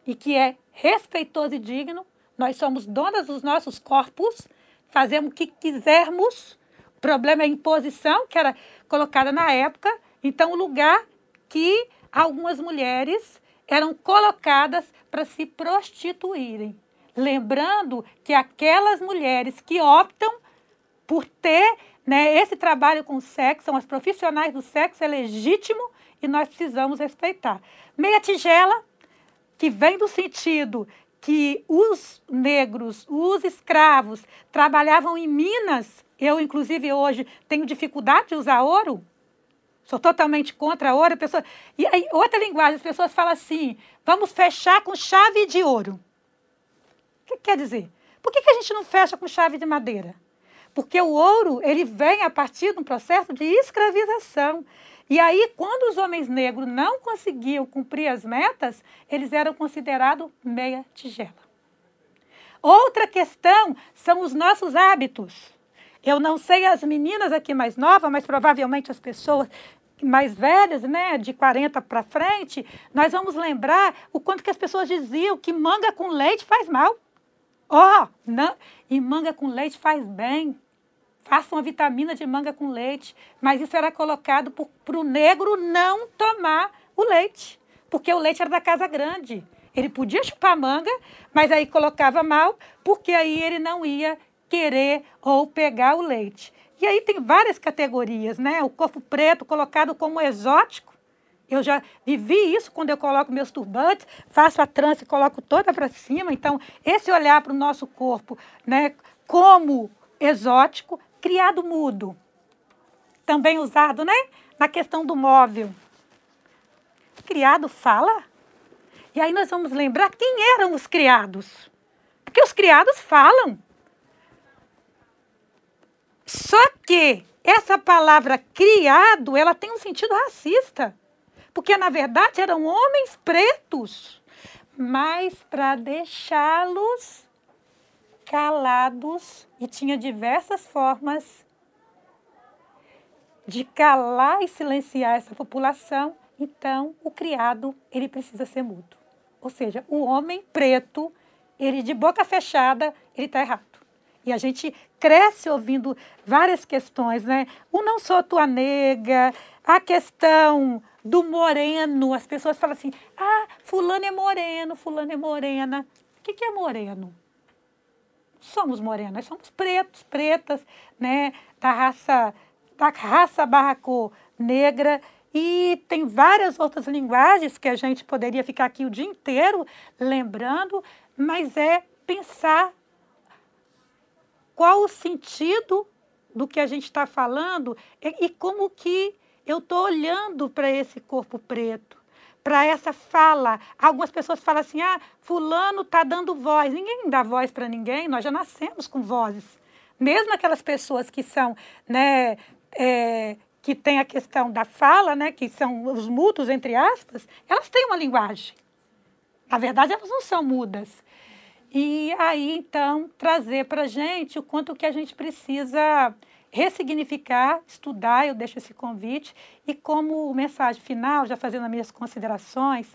Speaker 7: e que é respeitoso e digno, nós somos donas dos nossos corpos, fazemos o que quisermos, o problema é a imposição, que era colocada na época, então o lugar que algumas mulheres eram colocadas para se prostituírem. Lembrando que aquelas mulheres que optam por ter né? Esse trabalho com o sexo, são as profissionais do sexo, é legítimo e nós precisamos respeitar. Meia tigela, que vem do sentido que os negros, os escravos, trabalhavam em minas. Eu, inclusive, hoje tenho dificuldade de usar ouro. Sou totalmente contra ouro. E aí, outra linguagem, as pessoas falam assim, vamos fechar com chave de ouro. O que quer dizer? Por que a gente não fecha com chave de madeira? Porque o ouro, ele vem a partir de um processo de escravização. E aí, quando os homens negros não conseguiam cumprir as metas, eles eram considerados meia tigela. Outra questão são os nossos hábitos. Eu não sei as meninas aqui mais novas, mas provavelmente as pessoas mais velhas, né, de 40 para frente, nós vamos lembrar o quanto que as pessoas diziam que manga com leite faz mal. Não, e manga com leite faz bem. Faça uma vitamina de manga com leite. Mas isso era colocado para o negro não tomar o leite, porque o leite era da casa grande. Ele podia chupar manga, mas aí colocava mal, porque aí ele não ia querer ou pegar o leite. E aí tem várias categorias, né? O corpo preto colocado como exótico. Eu já vivi isso quando eu coloco meus turbantes, faço a trança e coloco toda para cima. Então, esse olhar para o nosso corpo, né, como exótico, criado mudo. Também usado, né, na questão do móvel. Criado fala. E aí nós vamos lembrar quem eram os criados. Porque os criados falam. Só que essa palavra criado, ela tem um sentido racista. Porque, na verdade, eram homens pretos, mas para deixá-los calados, e tinha diversas formas de calar e silenciar essa população, então o criado, ele precisa ser mudo. Ou seja, o homem preto, ele de boca fechada, ele está errado. E a gente cresce ouvindo várias questões, né? O não sou tua nega, a questão do moreno, as pessoas falam assim, fulano é moreno, fulano é morena. O que é moreno? Somos morenos, nós somos pretos, pretas, né? Da raça barra cor negra. E tem várias outras linguagens que a gente poderia ficar aqui o dia inteiro lembrando, mas é pensar qual o sentido do que a gente está falando e como que eu estou olhando para esse corpo preto, para essa fala. Algumas pessoas falam assim, fulano está dando voz. Ninguém dá voz para ninguém, nós já nascemos com vozes. Mesmo aquelas pessoas que são, né, que tem a questão da fala, né, que são os mudos, entre aspas, elas têm uma linguagem. Na verdade, elas não são mudas. E aí, então, trazer para a gente o quanto que a gente precisa ressignificar, estudar, eu deixo esse convite. E como mensagem final, já fazendo as minhas considerações,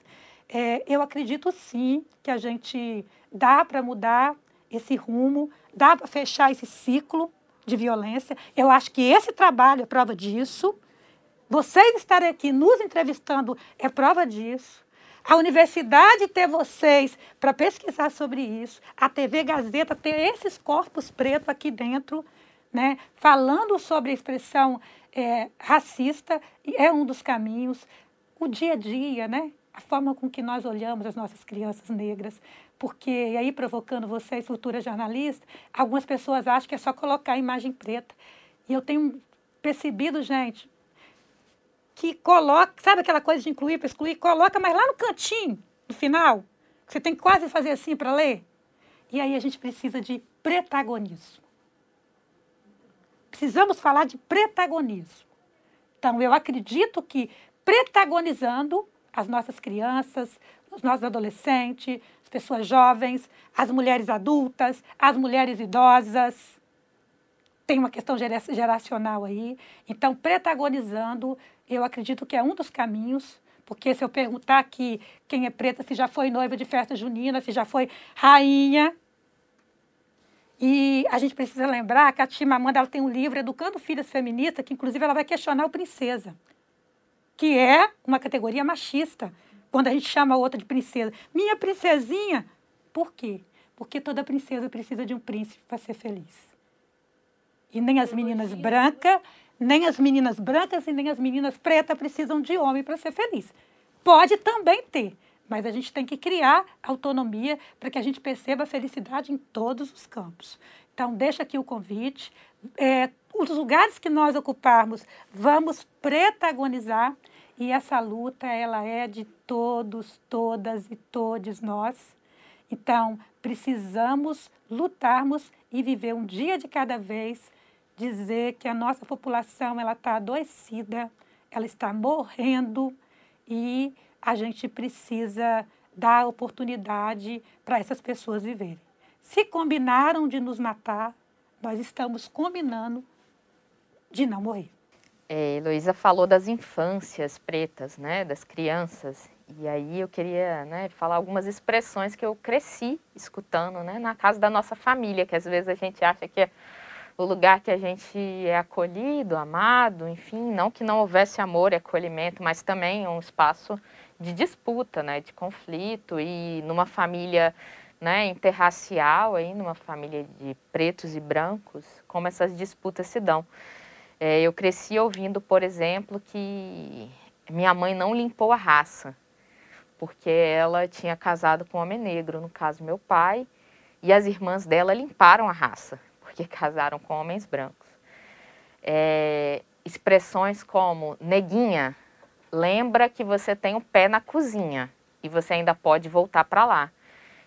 Speaker 7: eu acredito sim que a gente dá para mudar esse rumo, dá para fechar esse ciclo de violência. Eu acho que esse trabalho é prova disso. Vocês estarem aqui nos entrevistando é prova disso. A universidade ter vocês para pesquisar sobre isso, a TV Gazeta ter esses corpos pretos aqui dentro, né, falando sobre a expressão racista, é um dos caminhos. O dia a dia, né, a forma com que nós olhamos as nossas crianças negras, porque, e aí provocando vocês, futuras jornalistas, algumas pessoas acham que é só colocar a imagem preta. E eu tenho percebido, gente, que coloca, sabe aquela coisa de incluir para excluir? Coloca, mas lá no cantinho, no final, você tem que quase fazer assim para ler. E aí a gente precisa de protagonismo. Precisamos falar de protagonismo. Então, eu acredito que protagonizando as nossas crianças, os nossos adolescentes, as pessoas jovens, as mulheres adultas, as mulheres idosas, tem uma questão geracional aí. Então, protagonizando, eu acredito que é um dos caminhos, porque se eu perguntar aqui quem é preta, se já foi noiva de festa junina, se já foi rainha. E a gente precisa lembrar que a Chimamanda ela tem um livro, Educando Filhas Feministas, que inclusive ela vai questionar o princesa, que é uma categoria machista, quando a gente chama a outra de princesa. Minha princesinha. Por quê? Porque toda princesa precisa de um príncipe para ser feliz. E nem as meninas brancas, nem as meninas brancas e nem as meninas pretas precisam de homem para ser feliz. Pode também ter, mas a gente tem que criar autonomia para que a gente perceba a felicidade em todos os campos. Então, deixa aqui o convite. Os lugares que nós ocuparmos, vamos protagonizar. E essa luta, ela é de todos, todas e todes nós. Então, precisamos lutarmos e viver um dia de cada vez, dizer que a nossa população ela está adoecida, ela está morrendo e a gente precisa dar oportunidade para essas pessoas viverem. Se combinaram de nos matar, nós estamos combinando de não morrer.
Speaker 6: Heloísa falou das infâncias pretas, né, das crianças. E aí eu queria, né, falar algumas expressões que eu cresci escutando, né, na casa da nossa família, que às vezes a gente acha que é o lugar que a gente é acolhido, amado, enfim, não que não houvesse amor e acolhimento, mas também um espaço de disputa, né, de conflito. E numa família, né, interracial, aí, numa família de pretos e brancos, como essas disputas se dão. Eu cresci ouvindo, por exemplo, que minha mãe não limpou a raça, porque ela tinha casado com um homem negro, no caso meu pai, e as irmãs dela limparam a raça, porque casaram com homens brancos. Expressões como, neguinha, lembra que você tem um pé na cozinha e você ainda pode voltar para lá,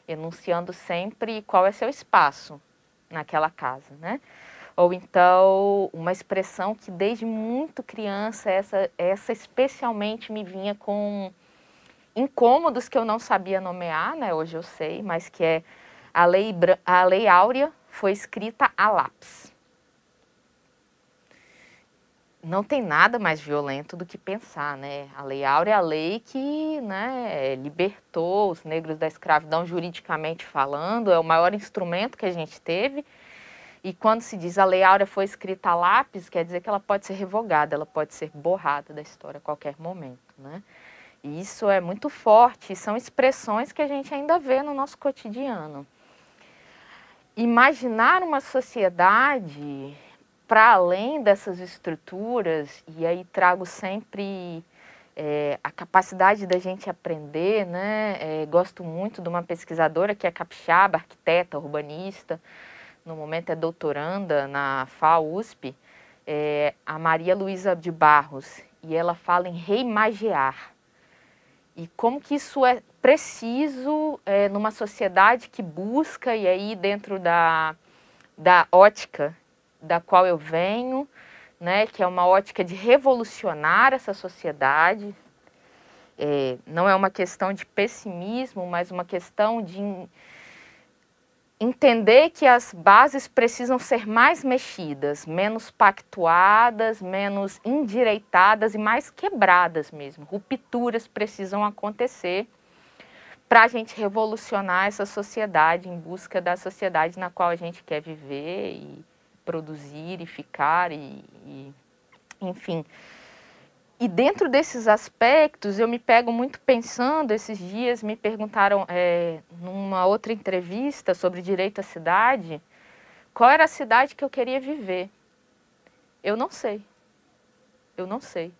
Speaker 6: enunciando sempre qual é seu espaço naquela casa, né? Ou então, uma expressão que desde muito criança, essa especialmente me vinha com incômodos que eu não sabia nomear, né? Hoje eu sei, mas que é a Lei Áurea foi escrita a lápis. Não tem nada mais violento do que pensar, né? A Lei Áurea é a lei que, né, libertou os negros da escravidão juridicamente falando, é o maior instrumento que a gente teve. E quando se diz a Lei Áurea foi escrita a lápis, quer dizer que ela pode ser revogada, ela pode ser borrada da história a qualquer momento, né? E isso é muito forte, são expressões que a gente ainda vê no nosso cotidiano. Imaginar uma sociedade para além dessas estruturas, e aí trago sempre a capacidade da gente aprender, né? Gosto muito de uma pesquisadora que é capixaba, arquiteta, urbanista, no momento é doutoranda na FAUSP, a Maria Luísa de Barros, e ela fala em reimagiar. E como que isso é preciso numa sociedade que busca, e aí dentro da ótica da qual eu venho, né, que é uma ótica de revolucionar essa sociedade, não é uma questão de pessimismo, mas uma questão de entender que as bases precisam ser mais mexidas, menos pactuadas, menos endireitadas e mais quebradas mesmo. Rupturas precisam acontecer para a gente revolucionar essa sociedade em busca da sociedade na qual a gente quer viver e produzir e ficar enfim. E dentro desses aspectos, eu me pego muito pensando, esses dias me perguntaram, numa outra entrevista sobre direito à cidade, qual era a cidade que eu queria viver. Eu não sei. Eu não sei.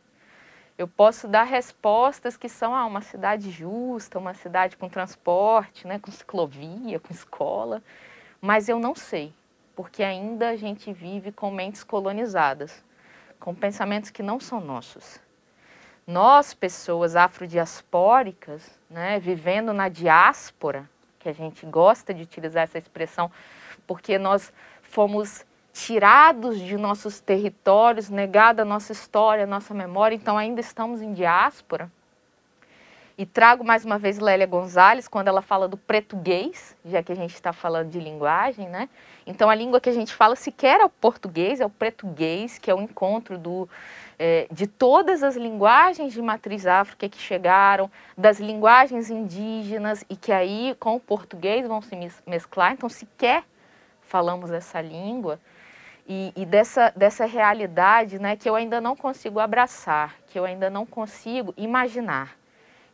Speaker 6: Eu posso dar respostas que são uma cidade justa, uma cidade com transporte, né, com ciclovia, com escola, mas eu não sei, porque ainda a gente vive com mentes colonizadas, com pensamentos que não são nossos. Nós, pessoas afrodiaspóricas, né, vivendo na diáspora, que a gente gosta de utilizar essa expressão, porque nós fomos tirados de nossos territórios, negada a nossa história, a nossa memória, então ainda estamos em diáspora. E trago mais uma vez Lélia Gonzalez, quando ela fala do português, já que a gente está falando de linguagem, né? Então a língua que a gente fala sequer é o português, é o português, que é o encontro de todas as linguagens de matriz África que chegaram, das linguagens indígenas e que aí com o português vão se mesclar, então sequer falamos essa língua e dessa realidade, né, que eu ainda não consigo abraçar, que eu ainda não consigo imaginar.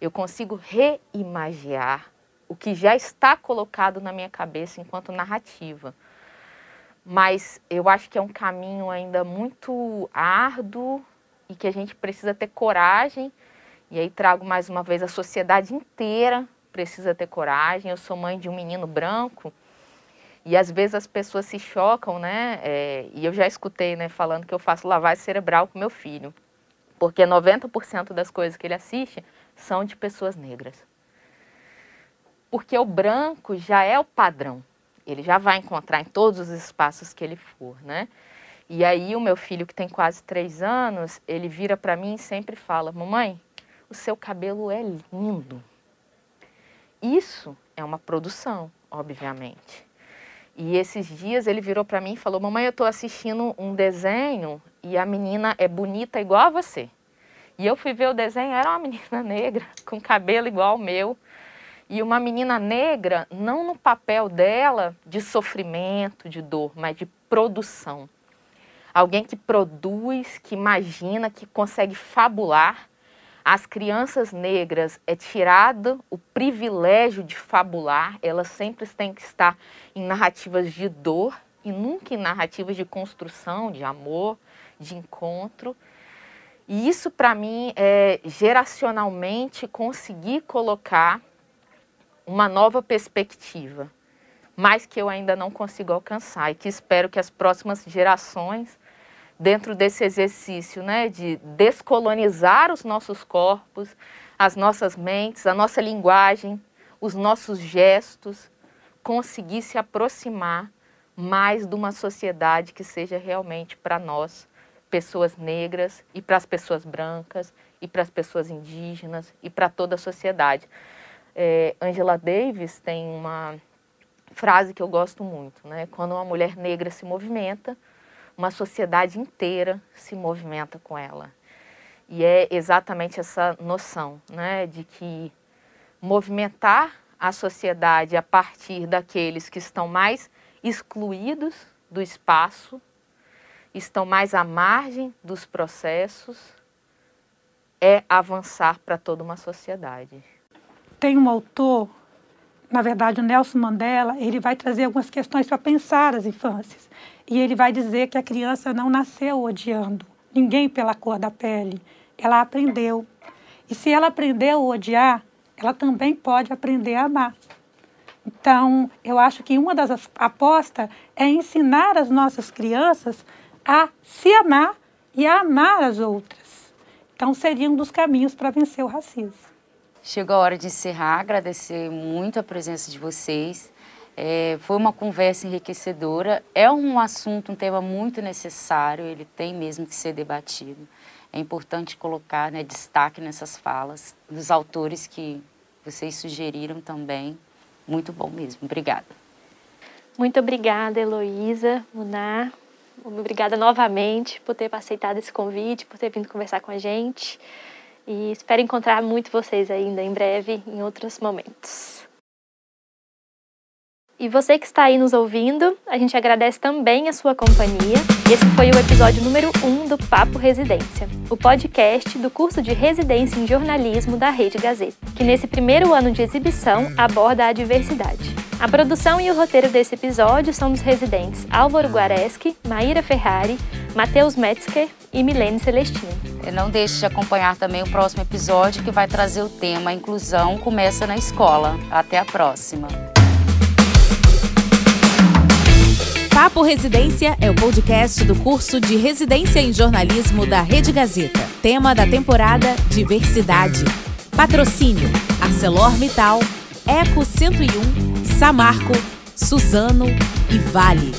Speaker 6: Eu consigo reimaginar o que já está colocado na minha cabeça enquanto narrativa. mas eu acho que é um caminho ainda muito árduo e que a gente precisa ter coragem. E aí trago mais uma vez, a sociedade inteira precisa ter coragem. Eu sou mãe de um menino branco e às vezes as pessoas se chocam, né? E eu já escutei, né, falando que eu faço lavagem cerebral com meu filho, porque 90% das coisas que ele assiste são de pessoas negras. Porque o branco já é o padrão. Ele já vai encontrar em todos os espaços que ele for, né? E aí o meu filho, que tem quase 3 anos, ele vira para mim e sempre fala: mamãe, o seu cabelo é lindo. Isso é uma produção, obviamente. E esses dias ele virou para mim e falou: mamãe, eu estou assistindo um desenho e a menina é bonita igual a você. E eu fui ver o desenho, era uma menina negra, com cabelo igual ao meu. E uma menina negra, não no papel dela de sofrimento, de dor, mas de produção. Alguém que produz, que imagina, que consegue fabular. As crianças negras é tirado o privilégio de fabular, elas sempre têm que estar em narrativas de dor e nunca em narrativas de construção, de amor, de encontro. E isso, para mim, é geracionalmente conseguir colocar uma nova perspectiva, mas que eu ainda não consigo alcançar e que espero que as próximas gerações, dentro desse exercício, né, de descolonizar os nossos corpos, as nossas mentes, a nossa linguagem, os nossos gestos, conseguir se aproximar mais de uma sociedade que seja realmente para nós, pessoas negras, e para as pessoas brancas, e para as pessoas indígenas, e para toda a sociedade. Angela Davis tem uma frase que eu gosto muito, né? Quando uma mulher negra se movimenta, uma sociedade inteira se movimenta com ela. E é exatamente essa noção, né, de que movimentar a sociedade a partir daqueles que estão mais excluídos do espaço, estão mais à margem dos processos, é avançar para toda uma sociedade.
Speaker 7: Tem um autor, na verdade o Nelson Mandela, ele vai trazer algumas questões para pensar as infâncias. E ele vai dizer que a criança não nasceu odiando ninguém pela cor da pele, ela aprendeu. E se ela aprendeu a odiar, ela também pode aprender a amar. Então, eu acho que uma das apostas é ensinar as nossas crianças a se amar e a amar as outras. Então, seria um dos caminhos para vencer o racismo.
Speaker 4: Chegou a hora de encerrar, agradecer muito a presença de vocês. Foi uma conversa enriquecedora, é um assunto, um tema muito necessário, ele tem mesmo que ser debatido. É importante colocar, né, destaque nessas falas dos autores que vocês sugeriram também. Muito bom mesmo, obrigada.
Speaker 2: Muito obrigada, Heloísa, Muná. Obrigada novamente por ter aceitado esse convite, por ter vindo conversar com a gente. E espero encontrar muito vocês ainda em breve, em outros momentos. E você que está aí nos ouvindo, a gente agradece também a sua companhia. Esse foi o episódio número 1 do Papo Residência, o podcast do curso de Residência em Jornalismo da Rede Gazeta, que nesse primeiro ano de exibição aborda a diversidade. A produção e o roteiro desse episódio são dos residentes Álvaro Guareschi, Maíra Ferrari, Matheus Metzger e Milene Celestino.
Speaker 4: E não deixe de acompanhar também o próximo episódio, que vai trazer o tema Inclusão Começa na Escola. Até a próxima!
Speaker 1: Papo Residência é o podcast do curso de Residência em Jornalismo da Rede Gazeta. Tema da temporada: Diversidade. Patrocínio: ArcelorMittal, Eco 101, Samarco, Suzano e Vale.